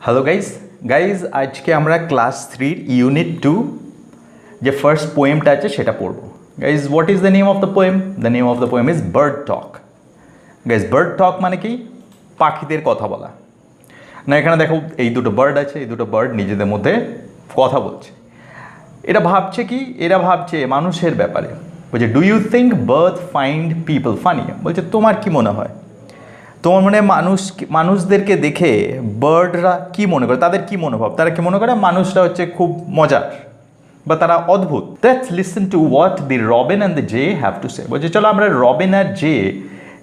Hello guys আজকে আমরা class 3 unit 2 যে ফার্স্ট পোয়েমটা আছে সেটা পড়বো। Guys what is the name of the poem? The name of the poem is bird talk. Guys bird talk মানে কি? পাখিদের কথা বলা। না, এখানে দেখো এই দুটো বার্ড আছে, এই দুটো বার্ড নিজেদের মধ্যে কথা বলছে। এরা ভাবছে মানুষের ব্যাপারে। বলছে do you think bird find people funny? বলছে তোমার কি মনে হয়, তোমার মনে মানুষদেরকে দেখে বার্ডরা কি মনে করে, তাদের কি মনোভাব, তারা কি মনে করে মানুষরা হচ্ছে খুব মজার বা তারা অদ্ভুত? Let's listen to what the Robin and the J have to say. বলছে চলো আমরা রবিন আর জে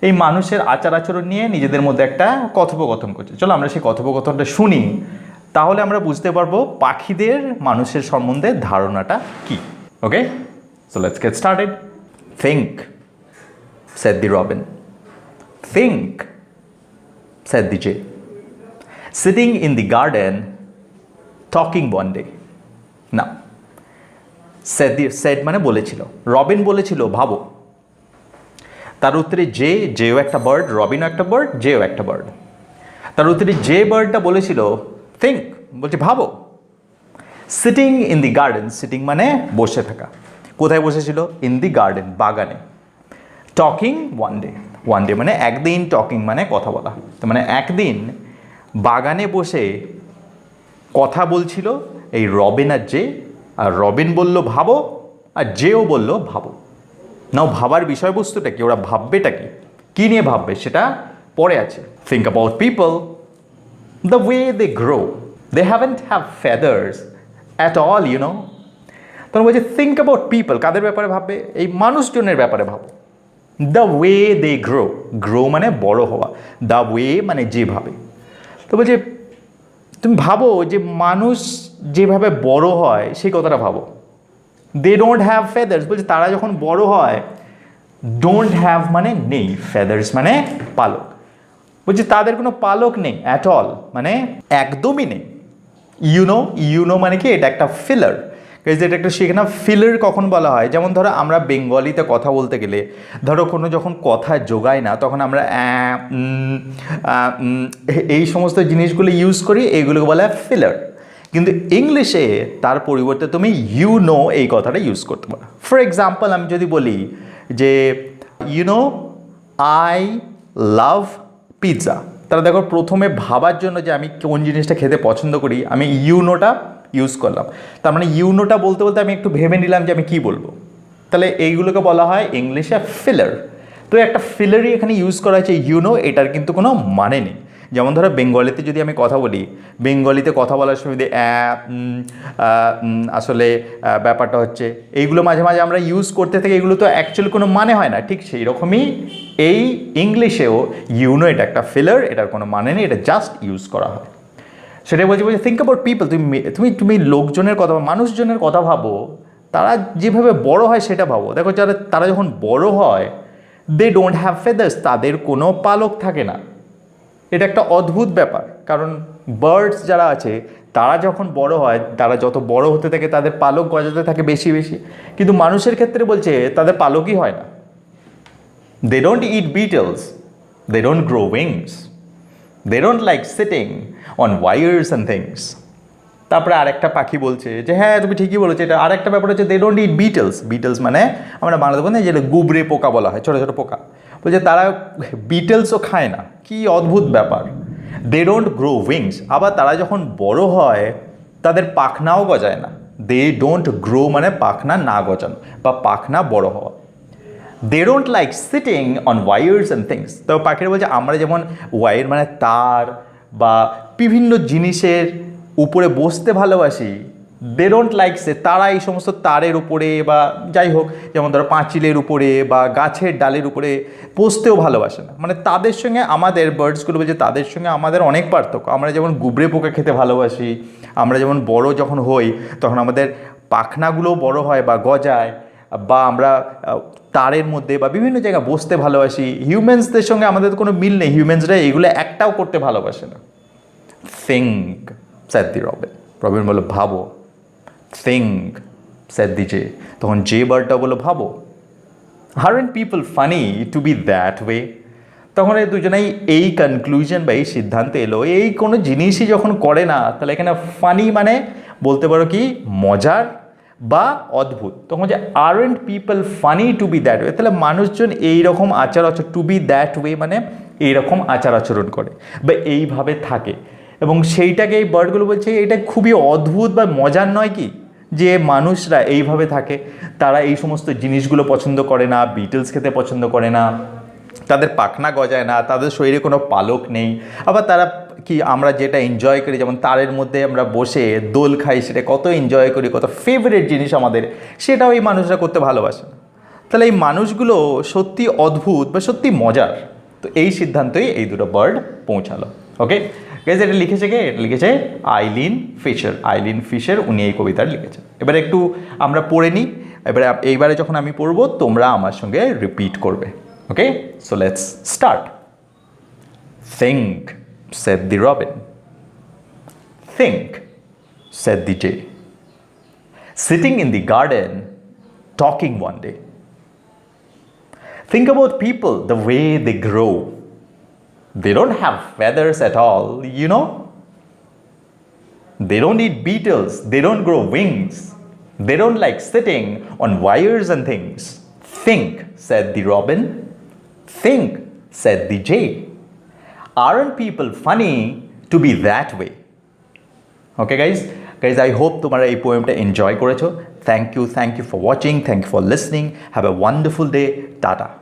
এই মানুষের আচার আচরণ নিয়ে নিজেদের মধ্যে একটা কথোপকথন করছে। চলো আমরা সেই কথোপকথনটা শুনি, তাহলে আমরা বুঝতে পারবো পাখিদের মানুষের সম্বন্ধে ধারণাটা কি। Okay, so let's get started. Think, said the robin. Think, said the jay, sitting in the garden talking one day. Now, said মানে বলেছিল, রবিন বলেছিল ভাবো। তার উত্তরে জেও একটা বার্ড, রবিনও একটা বার্ড, জেও একটা বার্ড। তার উত্তরে যে বার্ডটা বলেছিল থিঙ্ক, বলছে ভাবো। Sitting in the garden, sitting মানে বসে থাকা। কোথায় বসেছিল? ইন দি গার্ডেন, বাগানে। টকিং ওয়ান ডে মানে একদিন, টকিং মানে কথা বলা। তার মানে একদিন বাগানে বসে কথা বলছিল এই রবিন আর জে। আর রবিন বলল ভাবো, আর জেও বলল ভাবো। নাও ভাবার বিষয়বস্তুটা কি, ওরা ভাববেটা কি, কী নিয়ে ভাববে সেটা পরে আছে। Think about people, the way they grow, they haven't have feathers at all, you know. তখন বলছে থিঙ্ক অ্যাবাউট পিপল, কাদের ব্যাপারে ভাববে? এই মানুষজনের ব্যাপারে ভাবো। দ্য ওয়ে দে গ্রো মানে বড় হওয়া, দ্য ওয়ে মানে যেভাবে। তো বলছে তুমি ভাবো যে মানুষ যেভাবে বড় হয় সেই কথাটা ভাবো। দে ডোন্ট হ্যাভ ফেদার্স, বলছে তারা যখন বড় হয়, ডোন্ট হ্যাভ মানে নেই, ফেদার্স মানে পালক। বলছে তাদের কোনো পালক নেই, অ্যাট অল মানে একদমই নেই। ইউনো মানে কি? এটা একটা ফিলার। এটা একটা সেখানে ফিলার কখন বলা হয়, যেমন ধরো আমরা বেঙ্গলিতে কথা বলতে গেলে ধরো কোনো যখন কথা জোগায় না, তখন আমরা এই সমস্ত জিনিসগুলো ইউজ করি, এইগুলোকে বলা হয় ফিলার। কিন্তু ইংলিশে তার পরিবর্তে তুমি এই কথাটা ইউজ করতে পারো। ফর এক্সাম্পল আমি যদি বলি যে আই লাভ পিৎজা, তাহলে দেখো প্রথমে ভাবার জন্য যে আমি কোন জিনিসটা খেতে পছন্দ করি, আমি ইউনোটা ইউজ করলাম। তার মানে ইউনোটা বলতে বলতে আমি একটু ভেবে নিলাম যে আমি কি বলবো। তাহলে এইগুলোকে বলা হয় ইংলিশে ফিলার। তো একটা ফিলারই এখানে ইউজ করা হয়েছে, এটার কিন্তু কোনো মানে নেই। যেমন ধরো বেঙ্গলিতে যদি আমি কথা বলি, বেঙ্গলিতে কথা বলার সময় আসলে ব্যাপারটা হচ্ছে এইগুলো মাঝে মাঝে আমরা ইউজ করতে থাকি, এগুলো তো অ্যাকচুয়ালি কোনো মানে হয় না। ঠিক সেই রকমই এই ইংলিশেও এটা একটা ফিলার, এটার কোনো মানে নেই, এটা জাস্ট ইউজ করা হয়। সেটাই বলছি থিঙ্ক অ্যাবাউট পিপল, তুমি লোকজনের কথা, মানুষজনের কথা ভাবো, তারা যেভাবে বড় হয় সেটা ভাবো। দেখো তারা যখন বড় হয়, দে ডোন্ট হ্যাভ ফেদার্স, তাদের কোনো পালক থাকে না। এটা একটা অদ্ভুত ব্যাপার, কারণ বার্ডস যারা আছে তারা যখন বড় হয়, তারা যত বড় হতে থাকে তাদের পালক গজাতে থাকে বেশি বেশি। কিন্তু মানুষের ক্ষেত্রে বলছে তাদের পালকই হয় না। They don't eat beetles, they don't grow wings, they don't like sitting on wires and things. তারপরে আরেকটা পাখি বলছে যে হ্যাঁ তুমি ঠিকই বলেছো, এটা আরেকটা ব্যাপার হচ্ছে they don't eat beetles. beetles মানে আমরা বাংলাতে বলি না, যেটা গুবরে পোকা বলা হয়, ছোটো ছোটো পোকা। বলছে তারা বিটেলসও খায় না। কি অদ্ভুত ব্যাপার। they don't grow wings, আবার তারা যখন বড় হয় তাদের পাখনাও গজায় না। they don't grow মানে পাখনা না গজানো বা পাখনা বড় হওয়া। They don't like sitting on wires and things. তো পাখিরা বলছে আমরা যেমন ওয়ার মানে তার বা বিভিন্ন জিনিসের উপরে বসতে ভালোবাসি, দে ডোন্ট লাইক তারা এই সমস্ত তারের উপরে বা যাই হোক, যেমন ধরো পাঁচিলের উপরে বা গাছের ডালের উপরে বসতেও ভালোবাসে না। মানে তাদের সঙ্গে আমাদের বার্ডসগুলো বলছে তাদের সঙ্গে আমাদের অনেক পার্থক্য। আমরা যেমন গুবরে পোকা খেতে ভালোবাসি, আমরা যেমন বড় যখন হই তখন আমাদের পাখনাগুলোও বড় হয় বা গজায়, বা আমরা তারের মধ্যে বা বিভিন্ন জায়গায় বসতে ভালোবাসি। হিউম্যানসদের সঙ্গে আমাদের কোনো মিল নেই, হিউম্যানসরা এগুলো একটাও করতে ভালোবাসে না। থিঙ্ক, স্যাড দি রবিন, রবিন বললো ভাবো। থিঙ্ক, স্যাড দি জে, তখন যে বার্ডটা বললো ভাবো। Aren't people funny to be that way? তখন এই দুজনেই এই কনক্লুশন বা এই সিদ্ধান্তে এলো, এই কোনো জিনিসই যখন করে না তাহলে এখানে ফানি মানে বলতে পারো কি মজার বা অদ্ভুত। তখন যে aren't people funny to be that way, তাহলে মানুষজন এইরকম আচার আচরণ, টু বি দ্যাট ওয়ে মানে এইরকম আচার আচরণ করে বা এইভাবে থাকে, এবং সেইটাকে এই বার্ডগুলো বলছে এটা খুবই অদ্ভুত বা মজার নয় কি, যে মানুষরা এইভাবে থাকে, তারা এই সমস্ত জিনিসগুলো পছন্দ করে না, বিটলস খেতে পছন্দ করে না, তাদের পাখনা গজায় না, তাদের শরীরে কোনো পালক নেই, আবার তারা কি আমরা যেটা এনজয় করি, যেমন তারের মধ্যে আমরা বসে দোল খাই, সেটা কত এনজয় করি, কত ফেভারিট জিনিস আমাদের, সেটাও এই মানুষরা করতে ভালোবাসে না। তাহলে এই মানুষগুলো সত্যি অদ্ভুত বা সত্যি মজার। তো এই সিদ্ধান্তই এই দুটো বার্ড পৌঁছালো। ওকে গাইজ, এটা লিখেছে কে? এটা লিখেছে আইলিন ফিশার। আইলিন ফিশার উনি এই কবিতাটা লিখেছেন। এবারে একটু আমরা পড়ে নিই, এবারে এইবারে যখন আমি পড়বো তোমরা আমার সঙ্গে রিপিট করবে। Okay, so let's start. Think, said the robin. Think, said the jay. Sitting in the garden, talking one day. Think about people, the way they grow. They don't have feathers at all, you know. They don't eat beetles, they don't grow wings. They don't like sitting on wires and things. Think, said the robin. Think, said the jay. Aren't people funny to be that way? Okay guys, I hope তোমরা এই পোয়েমটা enjoy করেছো। Thank you for watching, thank you for listening. Have a wonderful day. Tata.